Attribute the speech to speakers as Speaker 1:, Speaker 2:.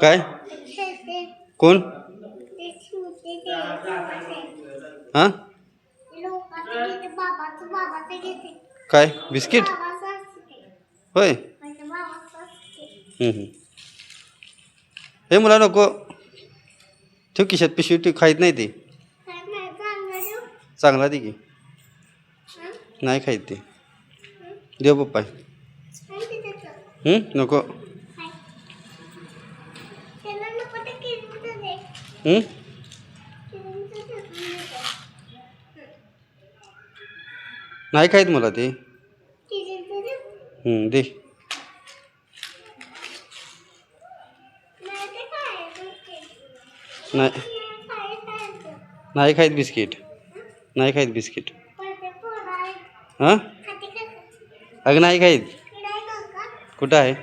Speaker 1: काय कोण हा काय बिस्किट होय हे मुला नको ठेव खिशात पिशवी ठेव खाईत नाही ते चांगला दे की नाही खाईत ते देव पप्पा नको नाही खाईत मला ते दे नाही नाही खाईत बिस्किट नाही खाईत बिस्किट हां अगं नाही खाईत कुठं आहे